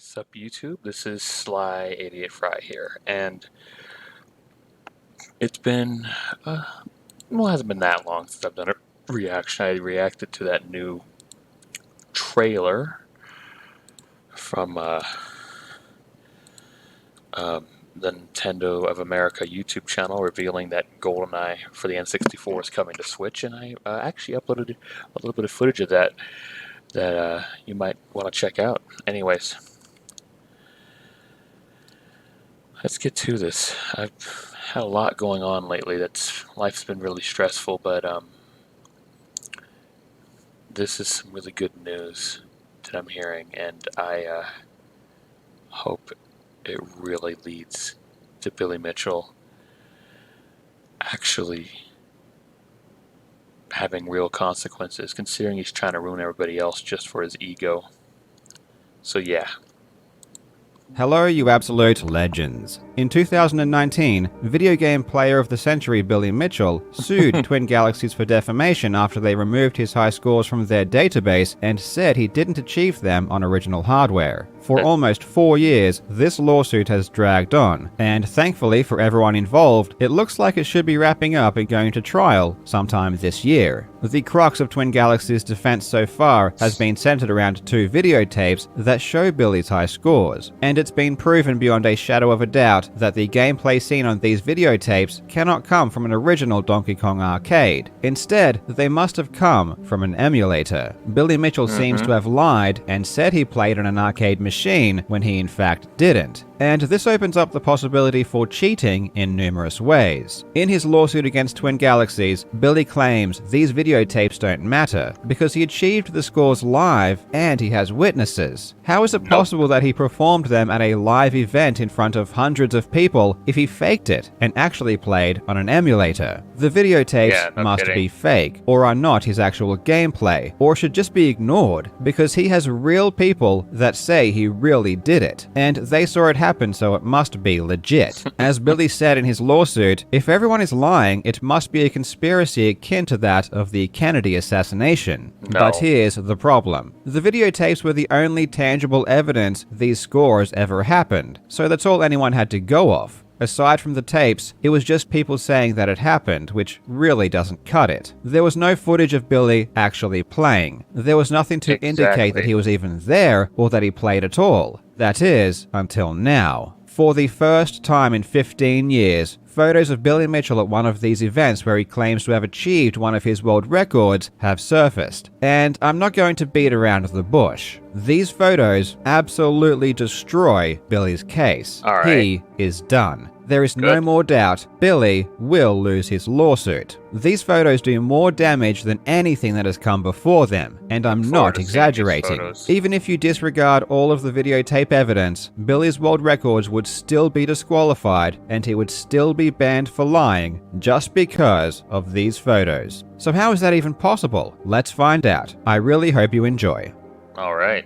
Sup YouTube, this is Sly88Fry here, and it's been, well, it hasn't been that long since I've done a reaction. I reacted to that new trailer from the Nintendo of America YouTube channel revealing that GoldenEye for the N64 is coming to Switch, and I actually uploaded a little bit of footage of that you might want to check out. Anyways, let's get to this. I've had a lot going on lately. Life's been really stressful, but this is some really good news that I'm hearing, and I hope it really leads to Billy Mitchell actually having real consequences, considering he's trying to ruin everybody else just for his ego. So yeah. Hello, you absolute legends. In 2019, Video Game Player of the Century Billy Mitchell sued Twin Galaxies for defamation after they removed his high scores from their database and said he didn't achieve them on original hardware. For almost 4 years, this lawsuit has dragged on, and thankfully for everyone involved, it looks like it should be wrapping up and going to trial sometime this year. The crux of Twin Galaxies' defense so far has been centered around 2 videotapes that show Billy's high scores, and it's been proven beyond a shadow of a doubt that the gameplay seen on these videotapes cannot come from an original Donkey Kong arcade. Instead, they must have come from an emulator. Billy Mitchell seems to have lied and said he played on an arcade machine when he in fact didn't. And this opens up the possibility for cheating in numerous ways. In his lawsuit against Twin Galaxies, Billy claims these videotapes don't matter because he achieved the scores live and he has witnesses. How is it possible that he performed them at a live event in front of hundreds of people if he faked it and actually played on an emulator? The videotapes must be fake, or are not his actual gameplay, or should just be ignored because he has real people that say he really did it, and they saw it happen, so it must be legit. As Billy said in his lawsuit, if everyone is lying, it must be a conspiracy akin to that of the Kennedy assassination. But here's the problem. The videotapes were the only tangible evidence these scores ever happened, so that's all anyone had to go off. Aside from the tapes, it was just people saying that it happened, which really doesn't cut it. There was no footage of Billy actually playing. There was nothing to indicate that he was even there or that he played at all. That is, until now. For the first time in 15 years, photos of Billy Mitchell at one of these events where he claims to have achieved one of his world records have surfaced. And I'm not going to beat around the bush. These photos absolutely destroy Billy's case. He is done. There is no more doubt Billy will lose his lawsuit. These photos do more damage than anything that has come before them, and I'm not exaggerating. Even if you disregard all of the videotape evidence, Billy's world records would still be disqualified and he would still be banned for lying just because of these photos. So how is that even possible? Let's find out. I really hope you enjoy. Alright.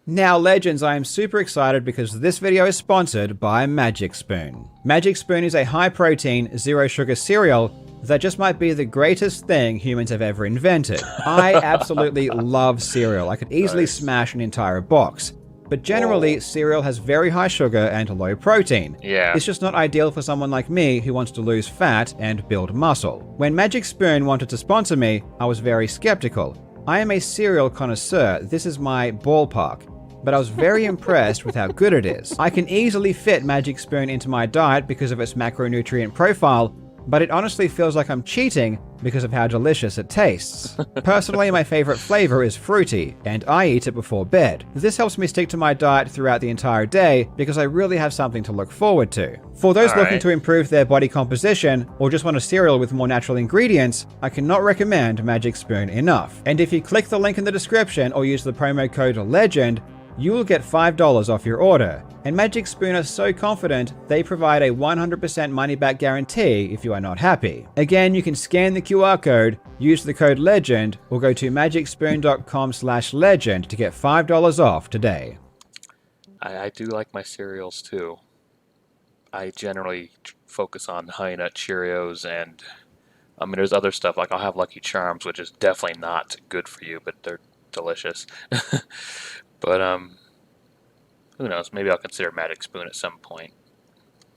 Now, legends, I am super excited because this video is sponsored by Magic Spoon. Magic Spoon is a high-protein, zero-sugar cereal that just might be the greatest thing humans have ever invented. I absolutely love cereal. I could easily smash an entire box. But generally, cereal has very high sugar and low protein. It's just not ideal for someone like me who wants to lose fat and build muscle. When Magic Spoon wanted to sponsor me, I was very skeptical. I am a cereal connoisseur. This is my ballpark. But I was very impressed with how good it is. I can easily fit Magic Spoon into my diet because of its macronutrient profile, but it honestly feels like I'm cheating because of how delicious it tastes. Personally, my favorite flavor is fruity, and I eat it before bed. This helps me stick to my diet throughout the entire day because I really have something to look forward to. For those looking to improve their body composition or just want a cereal with more natural ingredients, I cannot recommend Magic Spoon enough. And if you click the link in the description or use the promo code LEGEND, you will get $5 off your order. And Magic Spoon are so confident, they provide a 100% money-back guarantee if you are not happy. Again, you can scan the QR code, use the code LEGEND, or go to magicspoon.com/legend to get $5 off today. I do like my cereals too. I generally focus on Honey Nut Cheerios, and I mean there's other stuff, like I'll have Lucky Charms, which is definitely not good for you, but they're delicious. But Who knows? Maybe I'll consider Magic Spoon at some point.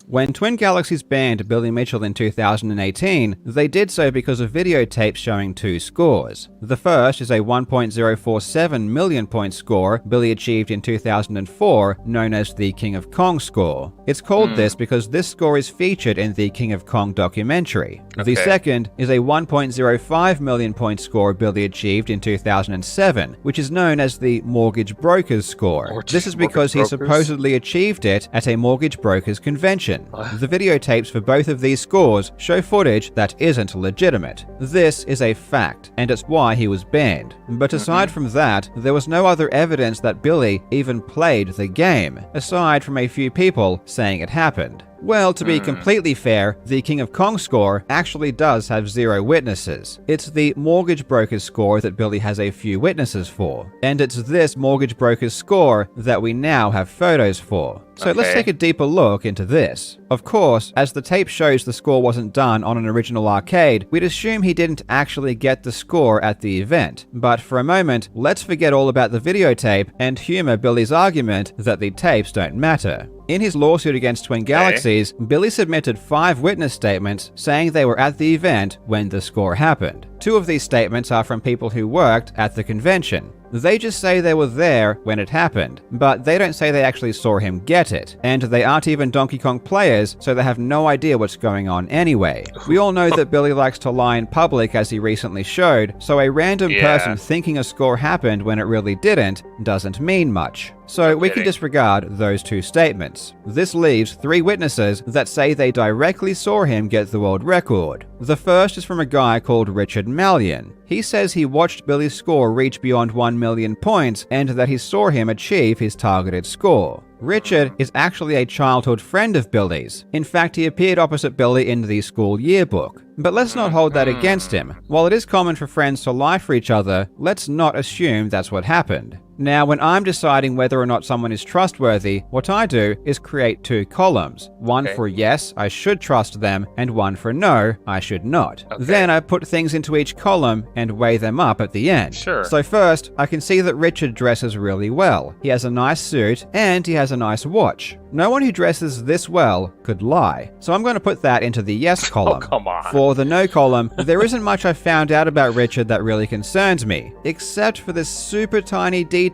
When Twin Galaxies banned Billy Mitchell in 2018, they did so because of videotapes showing two scores. The first is a 1.047 million point score Billy achieved in 2004, known as the King of Kong score. It's called this because this score is featured in the King of Kong documentary. The second is a 1.05 million point score Billy achieved in 2007, which is known as the Mortgage Brokers score. This is because he supposedly achieved it at a mortgage brokers convention. The videotapes for both of these scores show footage that isn't legitimate. This is a fact, and it's why he was banned. But aside from that, there was no other evidence that Billy even played the game, aside from a few people saying it happened. Well, to be completely fair, the King of Kong score actually does have 0 witnesses. It's the Mortgage Brokers score that Billy has a few witnesses for. And it's this Mortgage Brokers score that we now have photos for. So let's take a deeper look into this. Of course, as the tape shows the score wasn't done on an original arcade, we'd assume he didn't actually get the score at the event. But for a moment, let's forget all about the videotape and humor Billy's argument that the tapes don't matter. In his lawsuit against Twin Galaxies, Billy submitted 5 witness statements saying they were at the event when the score happened. 2 of these statements are from people who worked at the convention. They just say they were there when it happened, but they don't say they actually saw him get it, and they aren't even Donkey Kong players, so they have no idea what's going on anyway. We all know that Billy likes to lie in public, as he recently showed, so a random person thinking a score happened when it really didn't doesn't mean much. So we can disregard those 2 statements. This leaves 3 witnesses that say they directly saw him get the world record. The first is from a guy called Richard Mallion. He says he watched Billy's score reach beyond 1 million points and that he saw him achieve his targeted score. Richard is actually a childhood friend of Billy's. In fact, he appeared opposite Billy in the school yearbook. But let's not hold that against him. While it is common for friends to lie for each other, let's not assume that's what happened. Now, when I'm deciding whether or not someone is trustworthy, what I do is create 2 columns. One for yes, I should trust them, and one for no, I should not. Then I put things into each column and weigh them up at the end. So first, I can see that Richard dresses really well. He has a nice suit, and he has a nice watch. No one who dresses this well could lie. So I'm going to put that into the yes column. For the no column, there isn't much I found out about Richard that really concerns me, except for this super tiny detail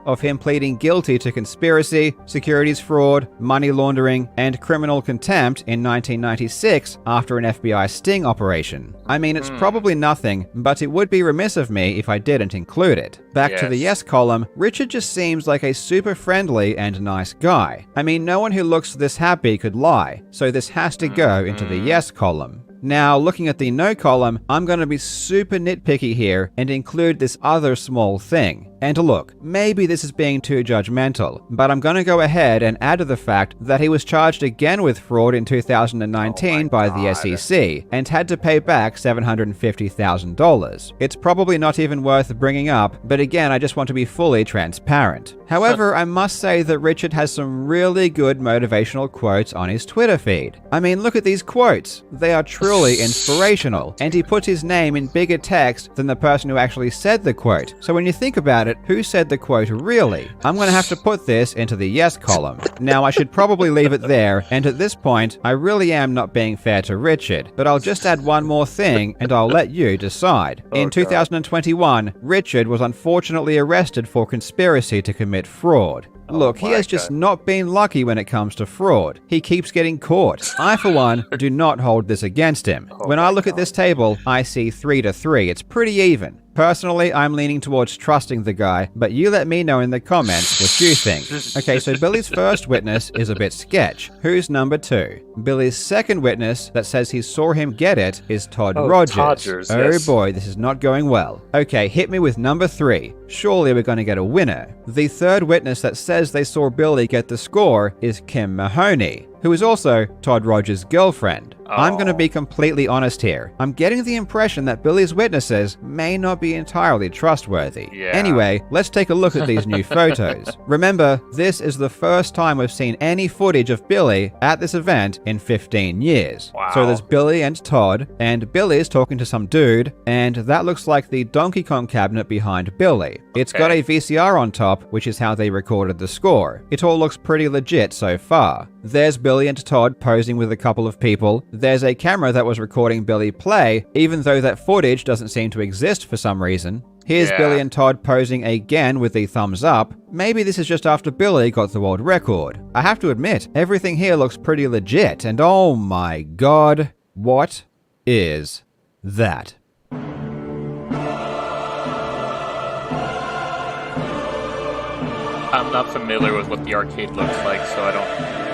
of him pleading guilty to conspiracy, securities fraud, money laundering, and criminal contempt in 1996 after an FBI sting operation. I mean, it's probably nothing, but it would be remiss of me if I didn't include it. Back to the yes column, Richard just seems like a super friendly and nice guy. I mean, no one who looks this happy could lie, so this has to go into the yes column. Now, looking at the no column, I'm going to be super nitpicky here and include this other small thing. And look, maybe this is being too judgmental, but I'm going to go ahead and add to the fact that he was charged again with fraud in 2019 by the SEC and had to pay back $750,000. It's probably not even worth bringing up, but again, I just want to be fully transparent. However, I must say that Richard has some really good motivational quotes on his Twitter feed. I mean, look at these quotes. They are truly inspirational, and he puts his name in bigger text than the person who actually said the quote. So when you think about it, who said the quote really? I'm going to have to put this into the yes column. Now, I should probably leave it there, and at this point, I really am not being fair to Richard, but I'll just add one more thing, and I'll let you decide. In 2021, Richard was unfortunately arrested for conspiracy to commit fraud. Look, he has just not been lucky when it comes to fraud. He keeps getting caught. I, for one, do not hold this against him. When I look at this table, I see 3-3. It's pretty even. Personally, I'm leaning towards trusting the guy, but you let me know in the comments what you think. Okay, so Billy's first witness is a bit sketch. Who's number 2? Billy's second witness that says he saw him get it is Todd Rogers. Oh boy, this is not going well. Okay, hit me with number 3. Surely we're going to get a winner. The third witness that says they saw Billy get the score is Kim Mahoney. who is also Todd Rogers' girlfriend. Oh. I'm going to be completely honest here. I'm getting the impression that Billy's witnesses may not be entirely trustworthy. Yeah. Anyway, let's take a look at these new photos. Remember, this is the first time we've seen any footage of Billy at this event in 15 years. Wow. So there's Billy and Todd, and Billy's talking to some dude, and that looks like the Donkey Kong cabinet behind Billy. It's got a VCR on top, which is how they recorded the score. It all looks pretty legit so far. There's Billy and Todd posing with a couple of people. There's a camera that was recording Billy play, even though that footage doesn't seem to exist for some reason. Here's Billy and Todd posing again with the thumbs up. Maybe this is just after Billy got the world record. I have to admit, everything here looks pretty legit, and oh my god, what is that? I'm not familiar with what the arcade looks like, so I don't...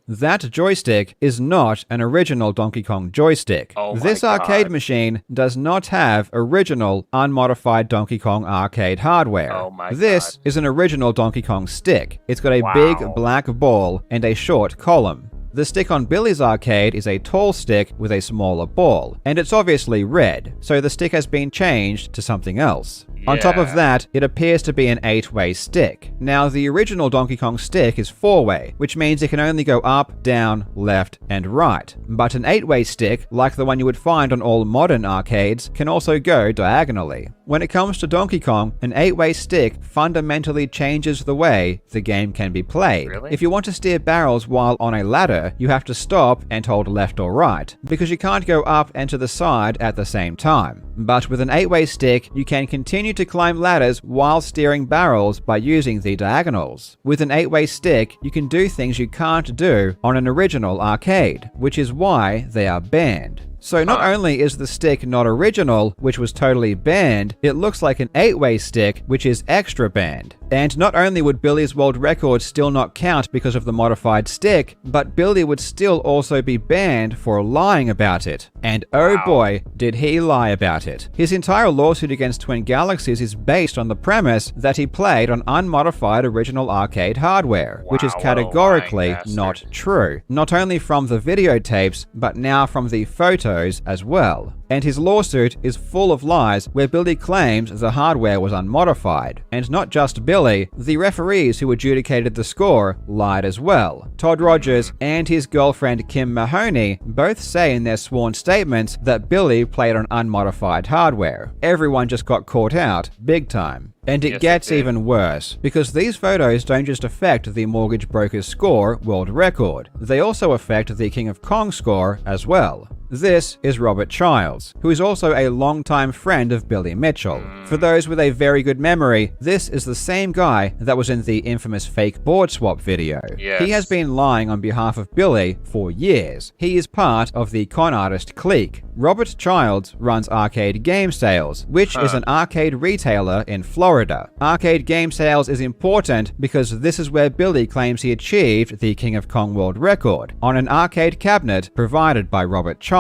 That joystick is not an original Donkey Kong joystick. Oh my This arcade machine does not have original, unmodified Donkey Kong arcade hardware. Oh my This God. is an original Donkey Kong stick. It's got a big black ball and a short column. The stick on Billy's arcade is a tall stick with a smaller ball, and it's obviously red, so the stick has been changed to something else. On top of that, it appears to be an 8-way stick. Now, the original Donkey Kong stick is 4-way, which means it can only go up, down, left, and right. But an 8-way stick, like the one you would find on all modern arcades, can also go diagonally. When it comes to Donkey Kong, an 8-way stick fundamentally changes the way the game can be played. Really? If you want to steer barrels while on a ladder, you have to stop and hold left or right, because you can't go up and to the side at the same time. But with an 8-way stick, you can continue to climb ladders while steering barrels by using the diagonals. With an 8-way stick, you can do things you can't do on an original arcade, which is why they are banned. So not only is the stick not original, which was totally banned, it looks like an 8-way stick, which is extra banned. And not only would Billy's world record still not count because of the modified stick, but Billy would still also be banned for lying about it. And oh boy, did he lie about it. His entire lawsuit against Twin Galaxies is based on the premise that he played on unmodified original arcade hardware, which is categorically not true. Not only from the videotapes, but now from the photos as well. And his lawsuit is full of lies where Billy claims the hardware was unmodified. And not just Billy, the referees who adjudicated the score lied as well. Todd Rogers and his girlfriend Kim Mahoney both say in their sworn statements that Billy played on unmodified hardware. Everyone just got caught out big time. And it gets even worse, because these photos don't just affect the mortgage broker's score world record, they also affect the King of Kong score as well. This is Robert Childs, who is also a longtime friend of Billy Mitchell. For those with a very good memory, this is the same guy that was in the infamous fake board swap video. Yes. He has been lying on behalf of Billy for years. He is part of the con artist clique. Robert Childs runs Arcade Game Sales, which is an arcade retailer in Florida. Arcade Game Sales is important because this is where Billy claims he achieved the King of Kong world record, on an arcade cabinet provided by Robert Childs.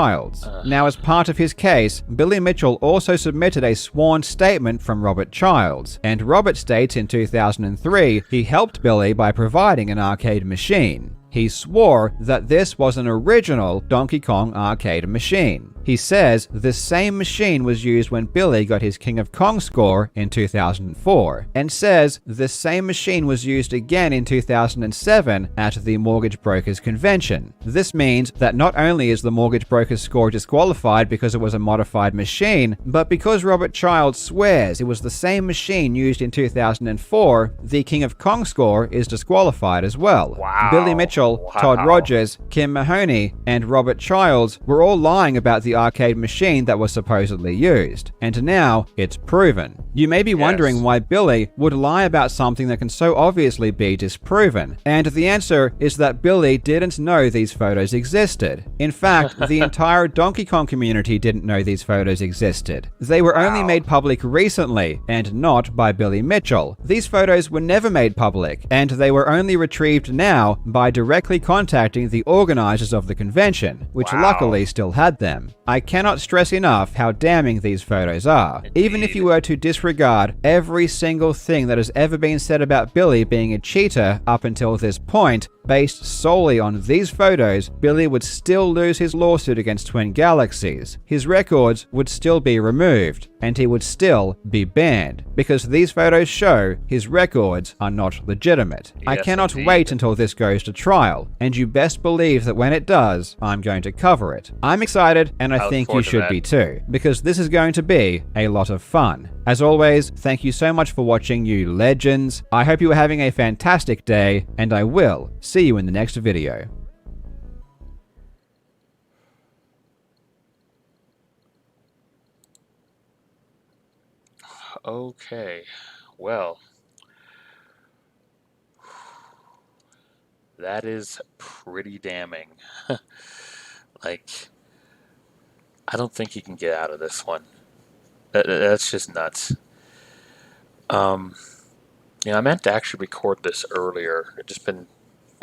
Now, as part of his case, Billy Mitchell also submitted a sworn statement from Robert Childs, and Robert states in 2003 he helped Billy by providing an arcade machine. He swore that this was an original Donkey Kong arcade machine. He says the same machine was used when Billy got his King of Kong score in 2004, and says the same machine was used again in 2007 at the Mortgage Brokers Convention. This means that not only is the Mortgage Brokers score disqualified because it was a modified machine, but because Robert Childs swears it was the same machine used in 2004, the King of Kong score is disqualified as well. Billy Mitchell, Todd Rogers, Kim Mahoney, and Robert Childs were all lying about the arcade machine that was supposedly used, and now it's proven. You may be wondering why Billy would lie about something that can so obviously be disproven, and the answer is that Billy didn't know these photos existed. In fact, the entire Donkey Kong community didn't know these photos existed. They were only made public recently, and not by Billy Mitchell. These photos were never made public, and they were only retrieved now by directly contacting the organizers of the convention, which luckily still had them. I cannot stress enough how damning these photos are. Even if you were to disregard every single thing that has ever been said about Billy being a cheater up until this point, based solely on these photos, Billy would still lose his lawsuit against Twin Galaxies. His records would still be removed, and he would still be banned, because these photos show his records are not legitimate. I Yes, cannot indeed. wait until this goes to trial, and you best believe that when it does, I'm going to cover it. I'm excited, and I look think you forward to should that. be too, because this is going to be a lot of fun. As always, thank you so much for watching, you legends. I hope you are having a fantastic day, and I will see you in the next video. Okay, well, that is pretty damning. Like, I don't think he can get out of this one. That's just nuts. Um, I meant to actually record this earlier. I've just been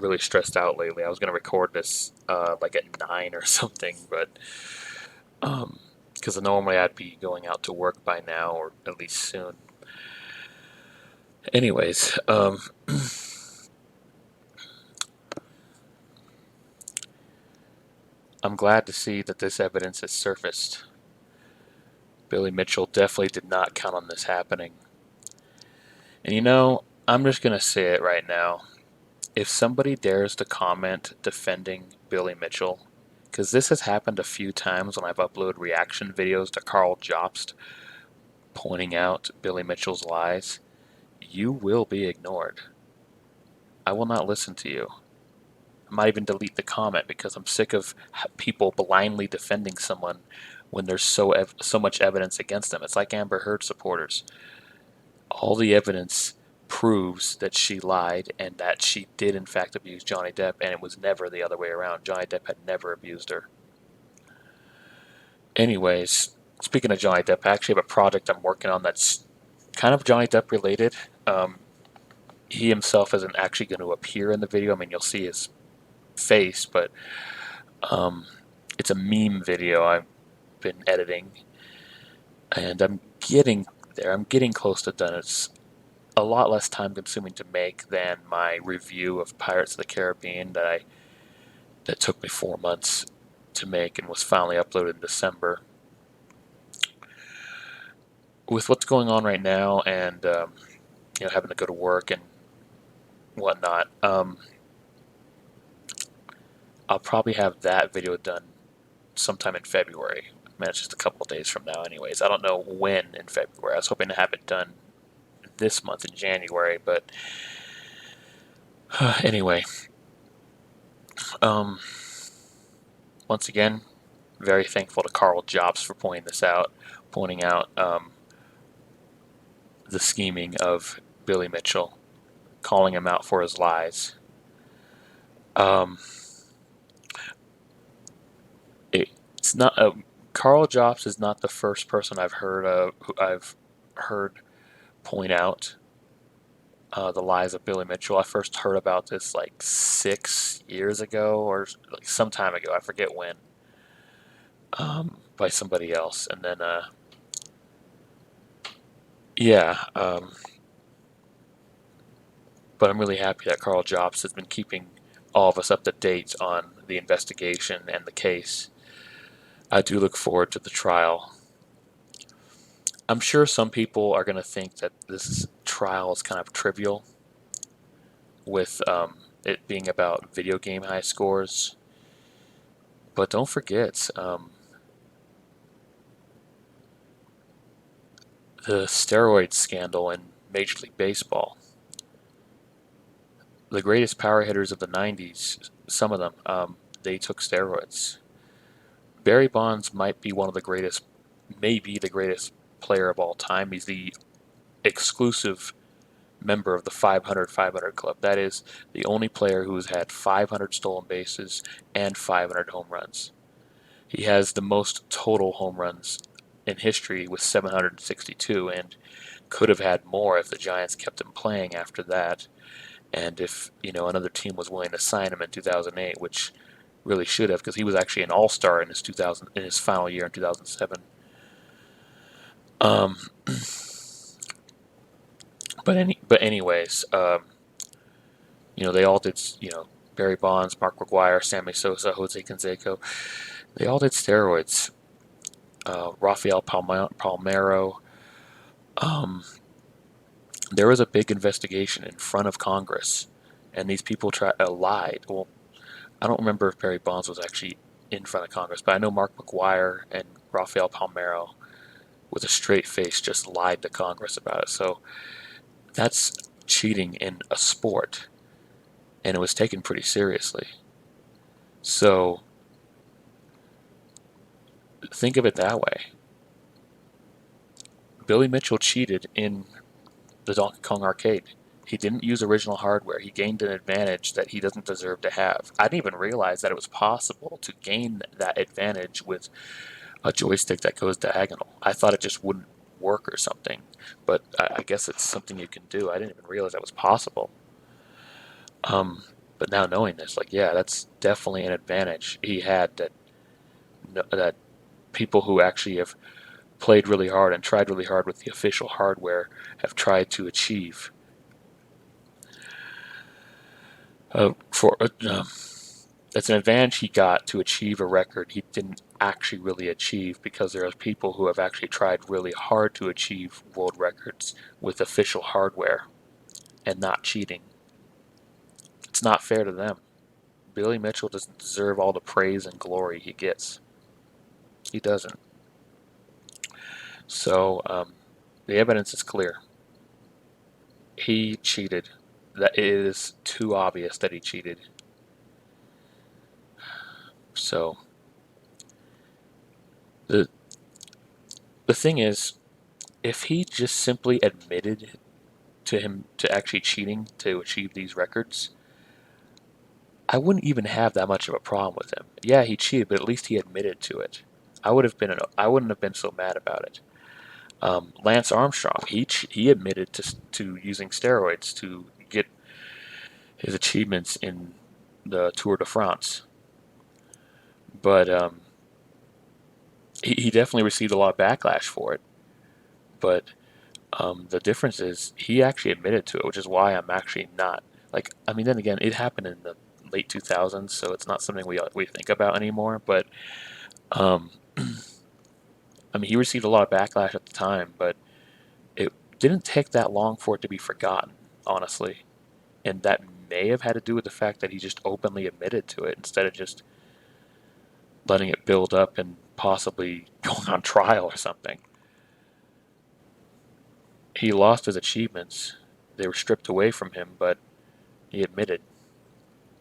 really stressed out lately. I was going to record this like at 9 or something, but because normally I'd be going out to work by now, or at least soon. Anyways, I'm glad to see that this evidence has surfaced. Billy Mitchell definitely did not count on this happening. And I'm just going to say it right now. If somebody dares to comment defending Billy Mitchell, because this has happened a few times when I've uploaded reaction videos to Karl Jobst pointing out Billy Mitchell's lies, you will be ignored. I will not listen to you. I might even delete the comment because I'm sick of people blindly defending someone when there's so much evidence against them. It's like Amber Heard supporters. All the evidence proves that she lied and that she did in fact abuse Johnny Depp, and it was never the other way around. Johnny Depp had never abused her. Anyways, speaking of Johnny Depp, I actually have a project I'm working on that's kind of Johnny Depp related. He himself isn't actually going to appear in the video. I mean, you'll see his face, but it's a meme video I've been editing, and I'm getting there. I'm getting close to done. It's a lot less time consuming to make than my review of Pirates of the Caribbean that took me 4 months to make and was finally uploaded in December. With what's going on right now, and having to go to work and whatnot, I'll probably have that video done sometime in February. I mean, it's just a couple of days from now anyways. I don't know when in February. I was hoping to have it done this month in January, but anyway. Once again, very thankful to Karl Jobst for pointing out the scheming of Billy Mitchell, calling him out for his lies. It's not Karl Jobst is not the first person I've heard point out the lies of Billy Mitchell. I first heard about this like 6 years ago or like some time ago. I forget when. By somebody else, and then yeah. But I'm really happy that Karl Jobst has been keeping all of us up to date on the investigation and the case. I do look forward to the trial. I'm sure some people are going to think that this trial is kind of trivial, with it being about video game high scores. But don't forget, the steroid scandal in Major League Baseball. The greatest power hitters of the 90s, some of them, they took steroids. Barry Bonds might be one of the greatest, maybe the greatest player of all time. He's the exclusive member of the 500-500 club. That is the only player who has had 500 stolen bases and 500 home runs. He has the most total home runs in history with 762, and could have had more if the Giants kept him playing after that, and if another team was willing to sign him in 2008, which really should have, because he was actually an all-star in his final year in 2007. Um, but anyways, they all did. Barry Bonds, Mark McGwire, Sammy Sosa, Jose Canseco. They all did steroids. Rafael Palmeiro. Um, there was a big investigation in front of Congress, and these people lied. Well, I don't remember if Barry Bonds was actually in front of Congress, but I know Mark McGwire and Rafael Palmeiro, with a straight face, just lied to Congress about it. So that's cheating in a sport, and it was taken pretty seriously. So think of it that way. Billy Mitchell cheated in the Donkey Kong arcade. He didn't use original hardware. He gained an advantage that he doesn't deserve to have. I didn't even realize that it was possible to gain that advantage with a joystick that goes diagonal. I thought it just wouldn't work or something, but I guess it's something you can do. I didn't even realize that was possible. But now knowing this, like, yeah, that's definitely an advantage he had that people who actually have played really hard and tried really hard with the official hardware have tried to achieve. For That's an advantage he got to achieve a record he didn't actually really achieve, because there are people who have actually tried really hard to achieve world records with official hardware and not cheating. It's not fair to them. Billy Mitchell doesn't deserve all the praise and glory he gets. He doesn't. So the evidence is clear. He cheated. That it is too obvious that he cheated. So the the thing is, if he just simply admitted to actually cheating to achieve these records, I wouldn't even have that much of a problem with him. Yeah, he cheated, but at least he admitted to it. I wouldn't have been so mad about it. Lance Armstrong, he admitted to using steroids to get his achievements in the Tour de France, but he definitely received a lot of backlash for it. But the difference is he actually admitted to it, which is why I'm actually not like. I mean, then again, it happened in the late 2000s, so it's not something we think about anymore. But um, I mean, he received a lot of backlash at the time, but it didn't take that long for it to be forgotten, honestly. And that may have had to do with the fact that he just openly admitted to it instead of just letting it build up and possibly going on trial or something. He lost his achievements. They were stripped away from him, but he admitted.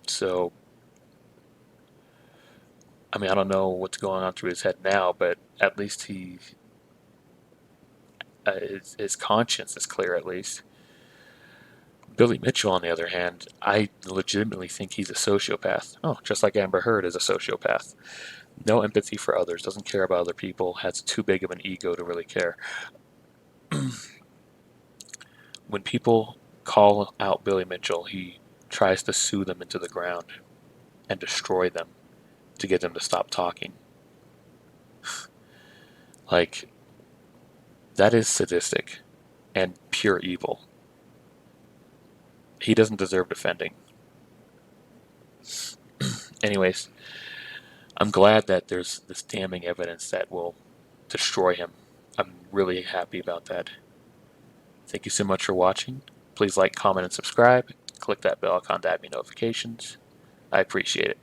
So, I mean, I don't know what's going on through his head now, but at least his conscience is clear, at least. Billy Mitchell, on the other hand, I legitimately think he's a sociopath. Oh, just like Amber Heard is a sociopath. No empathy for others, doesn't care about other people, has too big of an ego to really care. When people call out Billy Mitchell, he tries to sue them into the ground and destroy them to get them to stop talking. Like, that is sadistic and pure evil. He doesn't deserve defending. Anyways, I'm glad that there's this damning evidence that will destroy him. I'm really happy about that. Thank you so much for watching. Please like, comment, and subscribe. Click that bell icon to add me notifications. I appreciate it.